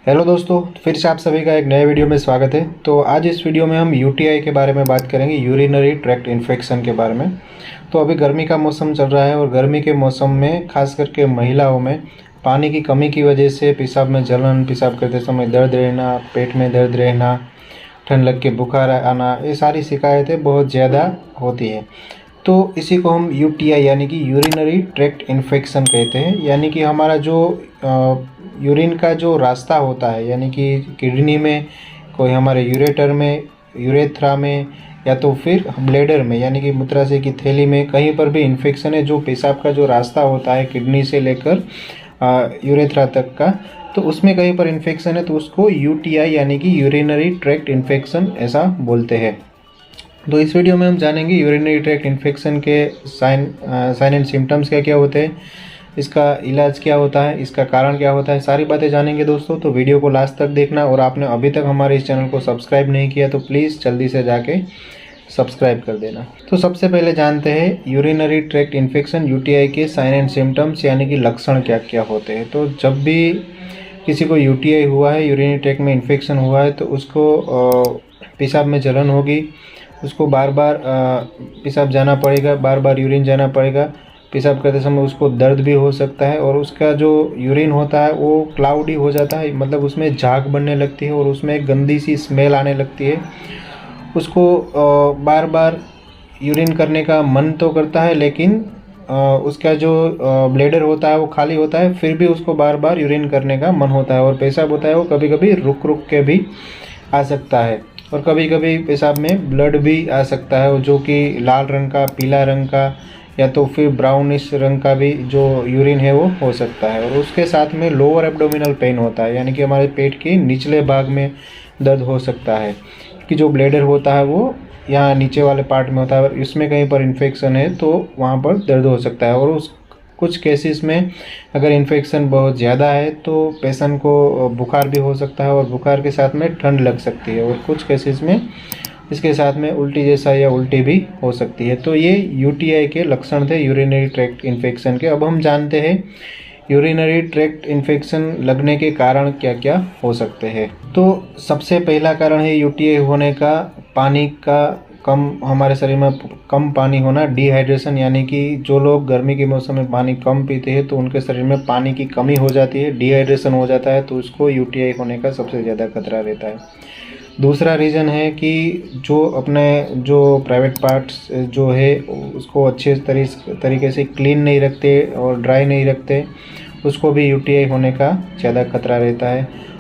Hello दोस्तों, फिर से आप सभी का एक नए वीडियो में स्वागत है। तो आज इस वीडियो में हम यूटीआई के बारे में बात करेंगे, यूरिनरी ट्रैक्ट इन्फेक्शन के बारे में। तो अभी गर्मी का मौसम चल रहा है और गर्मी के मौसम में खास करके महिलाओं में पानी की कमी की वजह से पेशाब में जलन, पेशाब करते समय दर्द रहना, पेट में दर्द रहना, ठंड लग के बुखार आना, ये सारी शिकायतें बहुत ज़्यादा होती है। तो इसी को हम यूटीआई यानी कि यूरिनरी ट्रैक्ट इन्फेक्शन कहते हैं। यानी कि हमारा जो यूरिन का जो रास्ता होता है, यानी कि किडनी में, कोई हमारे यूरेटर में, यूरेथ्रा में, या तो फिर ब्लैडर में यानी कि मूत्राशय की थैली में, कहीं पर भी इन्फेक्शन है, जो पेशाब का जो रास्ता होता है किडनी से लेकर यूरेथ्रा तक का, तो उसमें कहीं पर इन्फेक्शन है तो उसको यूटीआई यानी कि यूरिनरी ट्रैक्ट इन्फेक्शन ऐसा बोलते हैं। तो इस वीडियो में हम जानेंगे यूरिनरी ट्रैक्ट इन्फेक्शन के साइन एंड सिम्टम्स क्या क्या होते हैं, इसका इलाज क्या होता है, इसका कारण क्या होता है, सारी बातें जानेंगे दोस्तों। तो वीडियो को लास्ट तक देखना, और आपने अभी तक हमारे इस चैनल को सब्सक्राइब नहीं किया तो प्लीज़ जल्दी से जाके सब्सक्राइब कर देना। तो सबसे पहले जानते हैं यूरिनरी ट्रैक्ट इन्फेक्शन यूटीआई के साइन एंड सिम्टम्स यानी कि लक्षण क्या क्या होते हैं। तो जब भी किसी को यूटीआई हुआ है, यूरिनरी ट्रैक्ट में इन्फेक्शन हुआ है, तो उसको पेशाब में जलन होगी, उसको बार बार पेशाब जाना पड़ेगा, बार बार यूरिन जाना पड़ेगा, पेशाब करते समय उसको दर्द भी हो सकता है, और उसका जो यूरिन होता है वो क्लाउडी हो जाता है, मतलब उसमें झाग बनने लगती है और उसमें एक गंदी सी स्मेल आने लगती है। उसको बार बार यूरिन करने का मन तो करता है, लेकिन उसका जो ब्लैडर होता है वो खाली होता है, फिर भी उसको बार बार यूरिन करने का मन होता है। और पेशाब होता है वो कभी कभी रुक रुक के भी आ सकता है, और कभी कभी पेशाब में ब्लड भी आ सकता है, जो कि लाल रंग का, पीला रंग का, या तो फिर ब्राउनिश रंग का भी जो यूरिन है वो हो सकता है। और उसके साथ में लोअर एब्डोमिनल पेन होता है, यानी कि हमारे पेट के निचले भाग में दर्द हो सकता है, कि जो ब्लैडर होता है वो यहाँ नीचे वाले पार्ट में होता है, इसमें कहीं पर इन्फेक्शन है तो वहाँ पर दर्द हो सकता है। और उस कुछ केसेस में अगर इन्फेक्शन बहुत ज़्यादा है तो पेशेंट को बुखार भी हो सकता है, और बुखार के साथ में ठंड लग सकती है, और कुछ केसेस में इसके साथ में उल्टी जैसा या उल्टी भी हो सकती है। तो ये यूटीआई के लक्षण थे यूरिनरी ट्रैक्ट इन्फेक्शन के। अब हम जानते हैं यूरिनरी ट्रैक्ट इन्फेक्शन लगने के कारण क्या क्या हो सकते हैं। तो सबसे पहला कारण है यूटीआई होने का पानी का कम, हमारे शरीर में कम पानी होना, डिहाइड्रेशन। यानी कि जो लोग गर्मी के मौसम में पानी कम पीते हैं तो उनके शरीर में पानी की कमी हो जाती है, डिहाइड्रेशन हो जाता है, तो उसको यूटीआई होने का सबसे ज़्यादा खतरा रहता है। दूसरा रीज़न है कि जो अपने जो प्राइवेट पार्ट्स जो है उसको अच्छे तरीके से क्लीन नहीं रखते और ड्राई नहीं रखते, उसको भी यूटीआई होने का ज़्यादा खतरा रहता है।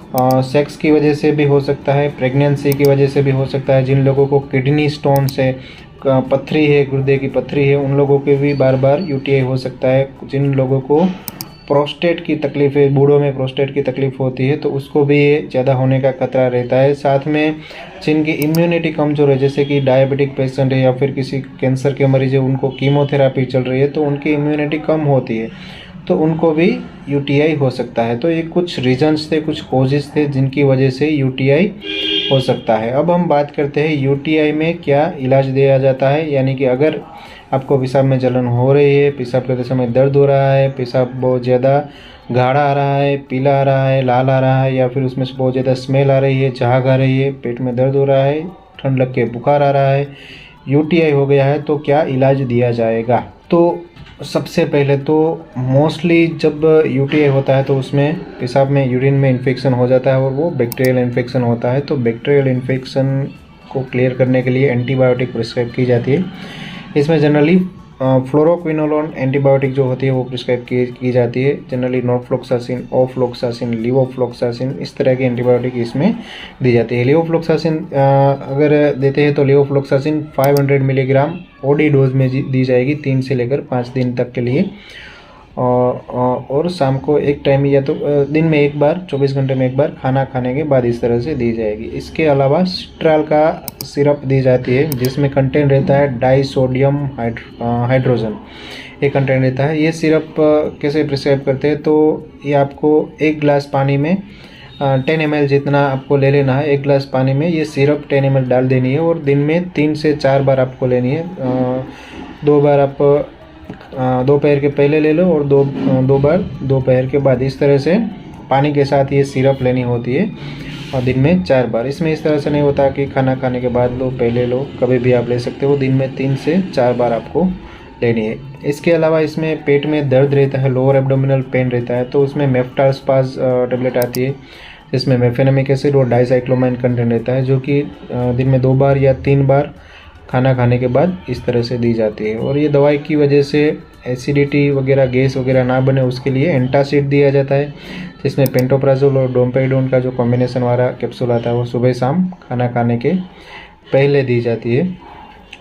सेक्स की वजह से भी हो सकता है, प्रेगनेंसी की वजह से भी हो सकता है। जिन लोगों को किडनी स्टोन से पथरी है, गुर्दे की पथरी है, उन लोगों के भी बार बार यूटीआई हो सकता है। जिन लोगों को प्रोस्टेट की तकलीफ है, बूढ़ों में प्रोस्टेट की तकलीफ होती है, तो उसको भी ज़्यादा होने का खतरा रहता है। साथ में जिनकी इम्यूनिटी कमज़ोर है, जैसे कि डायबिटिक पेशेंट है या फिर किसी कैंसर के मरीज है, उनको कीमोथेरापी चल रही है तो उनकी इम्यूनिटी कम होती है, तो उनको भी यूटीआई हो सकता है। तो ये कुछ रीजन्स थे, कुछ कॉजेज़ थे जिनकी वजह से यूटीआई हो सकता है। अब हम बात करते हैं यूटीआई में क्या इलाज दिया जाता है। यानी कि अगर आपको पेशाब में जलन हो रही है, पेशाब करते समय दर्द हो रहा है, पेशाब बहुत ज़्यादा गाढ़ा आ रहा है, पीला आ रहा है, लाल आ रहा है, या फिर उसमें से बहुत ज़्यादा स्मेल आ रही है, झाग आ रही है, पेट में दर्द हो रहा है, ठंड लग के बुखार आ रहा है, यूटीआई हो गया है, तो क्या इलाज दिया जाएगा। तो सबसे पहले तो मोस्टली जब यूटीआई होता है तो उसमें पेशाब में, यूरिन में इन्फेक्शन हो जाता है, और वो बैक्टीरियल इन्फेक्शन होता है। तो बैक्टीरियल इन्फेक्शन को क्लियर करने के लिए एंटीबायोटिक प्रिस्क्राइब की जाती है। इसमें जनरली फ्लोरोक्विनोलोन एंटीबायोटिक जो होती है वो प्रिस्क्राइब की जाती है। जनरली नॉर्फ्लोक्सासिन, ऑफ्लोक्सासिन, लिवोफ्लोक्सासिन, इस तरह की एंटीबायोटिक इसमें दी जाती है। लिवोफ्लोक्सासिन अगर देते हैं तो लिवोफ्लोक्सासिन 500 मिलीग्राम ओडी डोज में दी जाएगी 3 से लेकर 5 दिन तक के लिए, और शाम को एक टाइम या तो दिन में एक बार, 24 घंटे में एक बार, खाना खाने के बाद इस तरह से दी जाएगी। इसके अलावा सिट्राल का सिरप दी जाती है, जिसमें कंटेंट रहता है डाइसोडियम हाइड्रोजन, ये कंटेंट रहता है। ये सिरप कैसे प्रिस्क्राइब करते हैं, तो ये आपको 1 गिलास पानी में 10 ml जितना आपको ले लेना है। 1 गिलास पानी में ये सिरप 10 ml डाल देनी है, और दिन में 3 से 4 बार आपको लेनी है। 2 बार आप दोपहर के पहले ले लो, और दो बार दोपहर के बाद, इस तरह से पानी के साथ ये सिरप लेनी होती है और दिन में 4 बार। इसमें इस तरह से नहीं होता कि खाना खाने के बाद लो, पहले लो, कभी भी आप ले सकते हो। दिन में 3 से 4 बार आपको लेनी है। इसके अलावा इसमें पेट में दर्द रहता है, लोअर एब्डोमिनल पेन रहता है, तो उसमें मेफ्टास्पाज टेबलेट आती है जिसमें मेफेनेमिक एसिड और डाइसाइक्लोमाइन कंटेंट रहता है, जो कि दिन में 2 बार या 3 बार खाना खाने के बाद इस तरह से दी जाती है। और ये दवाई की वजह से एसिडिटी वगैरह, गैस वगैरह ना बने उसके लिए एंटासिड दिया जाता है, जिसमें पेंटोप्राजोल और डोम्पेडोन का जो कॉम्बिनेशन वाला कैप्सूल आता है वो सुबह शाम खाना खाने के पहले दी जाती है।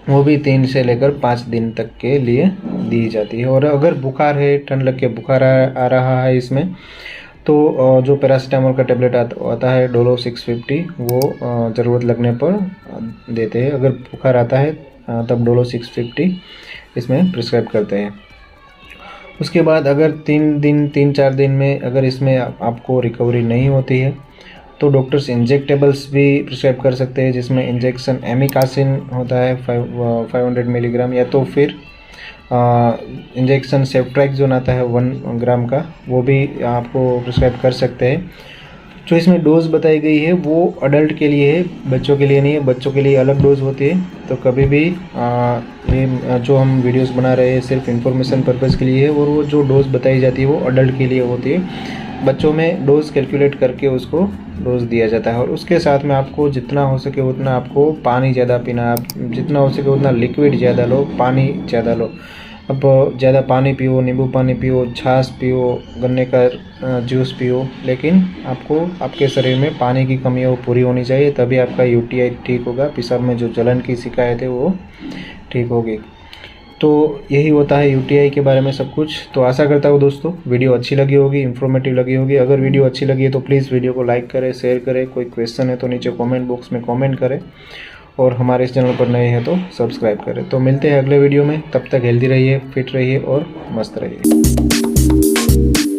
वो भी 3 से लेकर 5 दिन तक के लिए दी जाती है। और अगर बुखार है, ठंड लग के बुखार आ रहा है इसमें, तो जो पैरासीटामोल का टेबलेट आता है डोलो 650, वो ज़रूरत लगने पर देते हैं। अगर बुखार आता है तब डोलो 650 इसमें प्रिस्क्राइब करते हैं। उसके बाद अगर 3-4 दिन में अगर इसमें आपको रिकवरी नहीं होती है तो डॉक्टर्स इंजेक्टेबल्स भी प्रिस्क्राइब कर सकते हैं, जिसमें इंजेक्शन एमिकासिन होता है 500 मिलीग्राम, या तो फिर इंजेक्शन सेफ्ट्राइक्सोन आता है 1 ग्राम का, वो भी आपको प्रिस्क्राइब कर सकते हैं। जो इसमें डोज बताई गई है वो अडल्ट के लिए है, बच्चों के लिए नहीं है। बच्चों के लिए अलग डोज होती है। तो कभी भी ये जो हम वीडियोस बना रहे हैं सिर्फ इंफॉर्मेशन पर्पज़ के लिए है, और वो जो डोज बताई जाती है वो अडल्ट के लिए होती है। बच्चों में डोज कैलकुलेट करके उसको डोज दिया जाता है। और उसके साथ में आपको जितना हो सके उतना आपको पानी ज़्यादा पीना, आप जितना हो सके उतना लिक्विड ज़्यादा लो, पानी ज़्यादा लो। अब ज़्यादा पानी पियो, नींबू पानी पियो, छाछ पियो, गन्ने का जूस पियो, लेकिन आपको आपके शरीर में पानी की कमी वो पूरी होनी चाहिए, तभी आपका यूटीआई ठीक होगा। पेशाब में जो जलन की शिकायत है वो ठीक होगी। तो यही होता है यूटीआई के बारे में सब कुछ। तो आशा करता हूँ दोस्तों वीडियो अच्छी लगी होगी, इन्फॉर्मेटिव लगी होगी। अगर वीडियो अच्छी लगी है तो प्लीज़ वीडियो को लाइक करें, शेयर करें। कोई क्वेश्चन है तो नीचे कमेंट बॉक्स में कमेंट करें, और हमारे इस चैनल पर नए हैं तो सब्सक्राइब करें। तो मिलते हैं अगले वीडियो में, तब तक हेल्दी रहिए, फिट रहिए और मस्त रहिए।